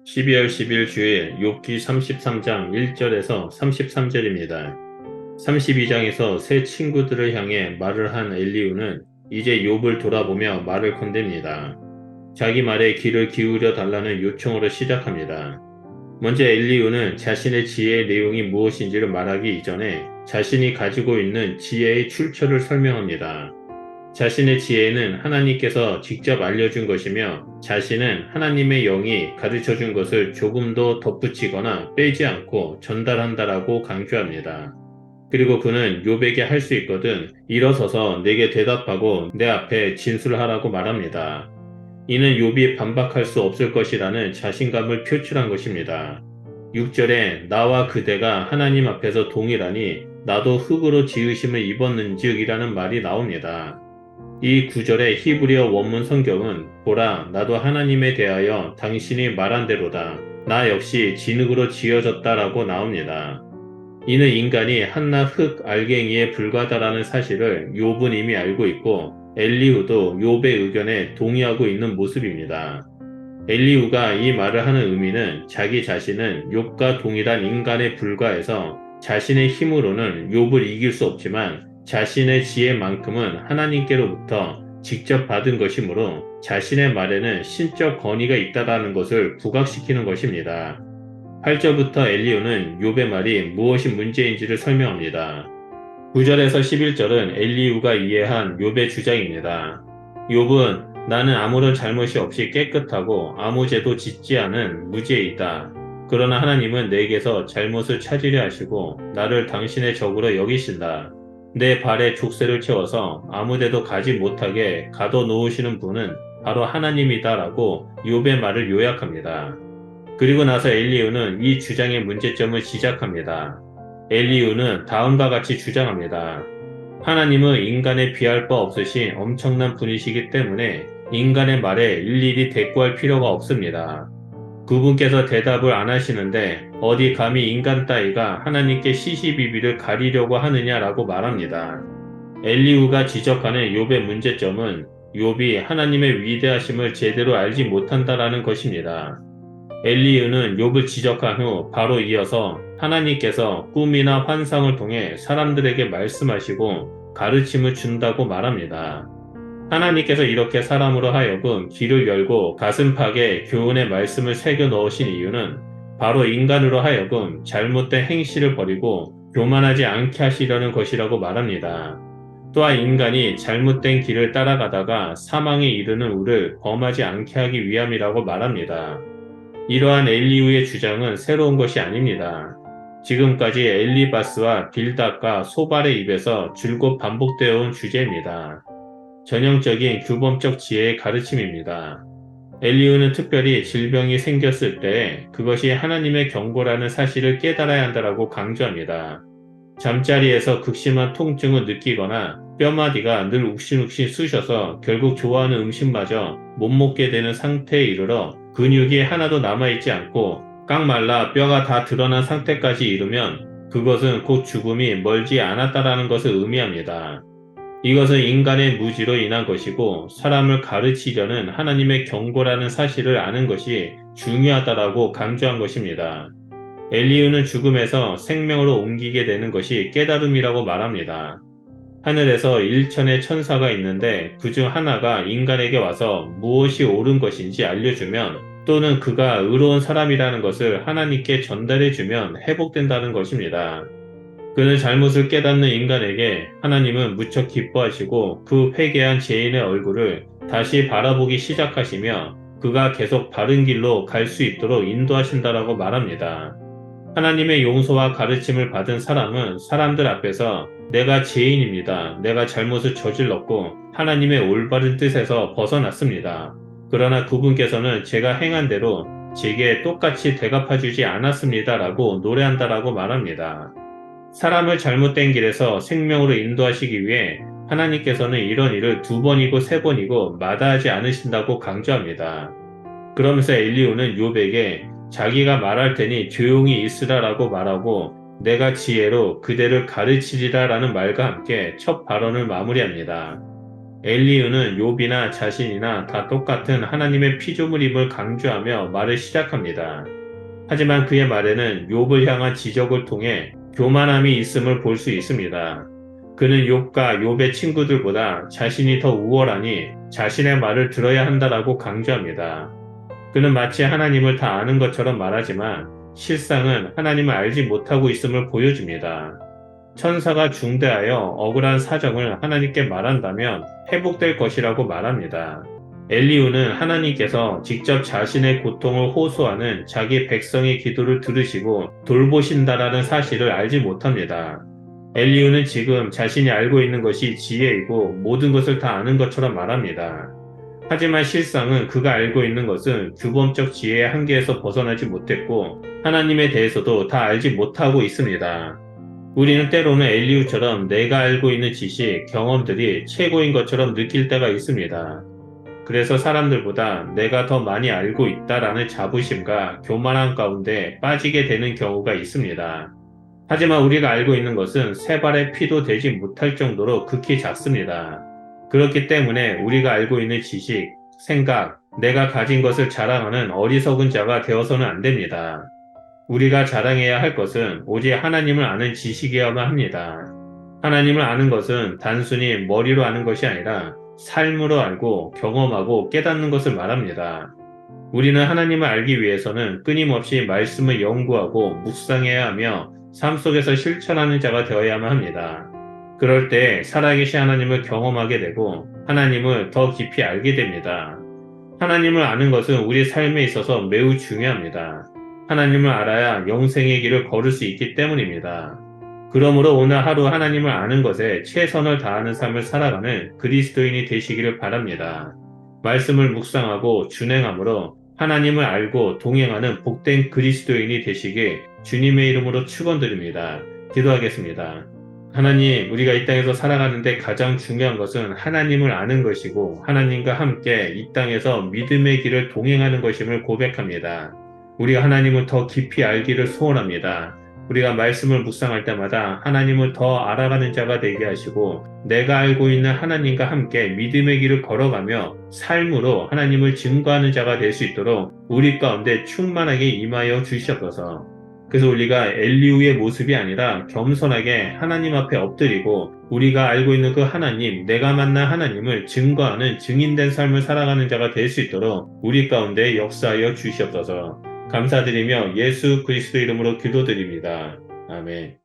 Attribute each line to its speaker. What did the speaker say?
Speaker 1: 12월 10일 주일 욥기 33장 1절에서 33절입니다. 32장에서 새 친구들을 향해 말을 한 엘리후는 이제 욥을 돌아보며 말을 건넵니다. 자기 말에 귀를 기울여 달라는 요청으로 시작합니다. 먼저 엘리후는 자신의 지혜의 내용이 무엇인지를 말하기 이전에 자신이 가지고 있는 지혜의 출처를 설명합니다. 자신의 지혜는 하나님께서 직접 알려준 것이며 자신은 하나님의 영이 가르쳐준 것을 조금도 덧붙이거나 빼지 않고 전달한다라고 강조합니다. 그리고 그는 욥에게 할 수 있거든 일어서서 내게 대답하고 내 앞에 진술하라고 말합니다. 이는 욥이 반박할 수 없을 것이라는 자신감을 표출한 것입니다. 6절에 나와 그대가 하나님 앞에서 동일하니 나도 흙으로 지으심을 입었는즉이라는 말이 나옵니다. 이 구절의 히브리어 원문 성경은 보라 나도 하나님에 대하여 당신이 말한 대로다. 나 역시 진흙으로 지어졌다라고 나옵니다. 이는 인간이 한낱 흙 알갱이에 불과하다라는 사실을 욥은 이미 알고 있고 엘리후도 욥의 의견에 동의하고 있는 모습입니다. 엘리후가 이 말을 하는 의미는 자기 자신은 욥과 동일한 인간에 불과해서 자신의 힘으로는 욥을 이길 수 없지만 자신의 지혜만큼은 하나님께로부터 직접 받은 것이므로 자신의 말에는 신적 권위가 있다라는 것을 부각시키는 것입니다. 8절부터 엘리후는 욥의 말이 무엇이 문제인지를 설명합니다. 9절에서 11절은 엘리후가 이해한 욥의 주장입니다. 욥은 나는 아무런 잘못이 없이 깨끗하고 아무 죄도 짓지 않은 무죄이다. 그러나 하나님은 내게서 잘못을 찾으려 하시고 나를 당신의 적으로 여기신다. 내 발에 족쇄를 채워서 아무데도 가지 못하게 가둬 놓으시는 분은 바로 하나님이다라고 욥의 말을 요약합니다. 그리고 나서 엘리후는 이 주장의 문제점을 지적합니다. 엘리후는 다음과 같이 주장합니다. 하나님은 인간에 비할 바 없으신 엄청난 분이시기 때문에 인간의 말에 일일이 대꾸할 필요가 없습니다. 그분께서 대답을 안 하시는데 어디 감히 인간 따위가 하나님께 시시비비를 가리려고 하느냐라고 말합니다. 엘리후가 지적하는 욥의 문제점은 욥이 하나님의 위대하심을 제대로 알지 못한다라는 것입니다. 엘리후는 욥을 지적한 후 바로 이어서 하나님께서 꿈이나 환상을 통해 사람들에게 말씀하시고 가르침을 준다고 말합니다. 하나님께서 이렇게 사람으로 하여금 귀를 열고 가슴팍에 교훈의 말씀을 새겨 넣으신 이유는 바로 인간으로 하여금 잘못된 행실을 버리고 교만하지 않게 하시려는 것이라고 말합니다. 또한 인간이 잘못된 길을 따라가다가 사망에 이르는 우를 범하지 않게 하기 위함이라고 말합니다. 이러한 엘리후의 주장은 새로운 것이 아닙니다. 지금까지 엘리바스와 빌닷과 소발의 입에서 줄곧 반복되어 온 주제입니다. 전형적인 규범적 지혜의 가르침입니다. 엘리후는 특별히 질병이 생겼을 때 그것이 하나님의 경고라는 사실을 깨달아야 한다고 강조합니다. 잠자리에서 극심한 통증을 느끼거나 뼈마디가 늘 욱신욱신 쑤셔서 결국 좋아하는 음식마저 못 먹게 되는 상태에 이르러 근육이 하나도 남아있지 않고 깡말라 뼈가 다 드러난 상태까지 이르면 그것은 곧 죽음이 멀지 않았다라는 것을 의미합니다. 이것은 인간의 무지로 인한 것이고 사람을 가르치려는 하나님의 경고라는 사실을 아는 것이 중요하다라고 강조한 것입니다. 엘리후는 죽음에서 생명으로 옮기게 되는 것이 깨달음이라고 말합니다. 하늘에서 일천의 천사가 있는데 그중 하나가 인간에게 와서 무엇이 옳은 것인지 알려주면 또는 그가 의로운 사람이라는 것을 하나님께 전달해주면 회복된다는 것입니다. 그는 잘못을 깨닫는 인간에게 하나님은 무척 기뻐하시고 그 회개한 죄인의 얼굴을 다시 바라보기 시작하시며 그가 계속 바른 길로 갈 수 있도록 인도하신다라고 말합니다. 하나님의 용서와 가르침을 받은 사람은 사람들 앞에서 내가 죄인입니다. 내가 잘못을 저질렀고 하나님의 올바른 뜻에서 벗어났습니다. 그러나 그분께서는 제가 행한 대로 제게 똑같이 대갚아주지 않았습니다라고 노래한다라고 말합니다. 사람을 잘못된 길에서 생명으로 인도하시기 위해 하나님께서는 이런 일을 2번이고 3번이고 마다하지 않으신다고 강조합니다. 그러면서 엘리후는 욥에게 자기가 말할 테니 조용히 있으라라고 말하고 내가 지혜로 그대를 가르치리라 라는 말과 함께 첫 발언을 마무리합니다. 엘리후는 욥이나 자신이나 다 똑같은 하나님의 피조물임을 강조하며 말을 시작합니다. 하지만 그의 말에는 욥을 향한 지적을 통해 교만함이 있음을 볼 수 있습니다. 그는 욥과 욥의 친구들보다 자신이 더 우월하니 자신의 말을 들어야 한다라고 강조합니다. 그는 마치 하나님을 다 아는 것처럼 말하지만 실상은 하나님을 알지 못하고 있음을 보여줍니다. 천사가 중대하여 억울한 사정을 하나님께 말한다면 회복될 것이라고 말합니다. 엘리후는 하나님께서 직접 자신의 고통을 호소하는 자기 백성의 기도를 들으시고 돌보신다라는 사실을 알지 못합니다. 엘리후는 지금 자신이 알고 있는 것이 지혜이고 모든 것을 다 아는 것처럼 말합니다. 하지만 실상은 그가 알고 있는 것은 규범적 지혜의 한계에서 벗어나지 못했고 하나님에 대해서도 다 알지 못하고 있습니다. 우리는 때로는 엘리후처럼 내가 알고 있는 지식, 경험들이 최고인 것처럼 느낄 때가 있습니다. 그래서 사람들보다 내가 더 많이 알고 있다라는 자부심과 교만함 가운데 빠지게 되는 경우가 있습니다. 하지만 우리가 알고 있는 것은 세 발의 피도 되지 못할 정도로 극히 작습니다. 그렇기 때문에 우리가 알고 있는 지식, 생각, 내가 가진 것을 자랑하는 어리석은 자가 되어서는 안 됩니다. 우리가 자랑해야 할 것은 오직 하나님을 아는 지식이어야만 합니다. 하나님을 아는 것은 단순히 머리로 아는 것이 아니라 삶으로 알고 경험하고 깨닫는 것을 말합니다. 우리는 하나님을 알기 위해서는 끊임없이 말씀을 연구하고 묵상해야 하며 삶 속에서 실천하는 자가 되어야만 합니다. 그럴 때 살아계신 하나님을 경험하게 되고 하나님을 더 깊이 알게 됩니다. 하나님을 아는 것은 우리 삶에 있어서 매우 중요합니다. 하나님을 알아야 영생의 길을 걸을 수 있기 때문입니다. 그러므로 오늘 하루 하나님을 아는 것에 최선을 다하는 삶을 살아가는 그리스도인이 되시기를 바랍니다. 말씀을 묵상하고 준행함으로 하나님을 알고 동행하는 복된 그리스도인이 되시길 주님의 이름으로 축원드립니다. 기도하겠습니다. 하나님, 우리가 이 땅에서 살아가는데 가장 중요한 것은 하나님을 아는 것이고 하나님과 함께 이 땅에서 믿음의 길을 동행하는 것임을 고백합니다. 우리가 하나님을 더 깊이 알기를 소원합니다. 우리가 말씀을 묵상할 때마다 하나님을 더 알아가는 자가 되게 하시고 내가 알고 있는 하나님과 함께 믿음의 길을 걸어가며 삶으로 하나님을 증거하는 자가 될 수 있도록 우리 가운데 충만하게 임하여 주시옵소서. 그래서 우리가 엘리후의 모습이 아니라 겸손하게 하나님 앞에 엎드리고 우리가 알고 있는 그 하나님, 내가 만난 하나님을 증거하는 증인된 삶을 살아가는 자가 될 수 있도록 우리 가운데 역사하여 주시옵소서. 감사드리며 예수 그리스도 이름으로 기도드립니다. 아멘.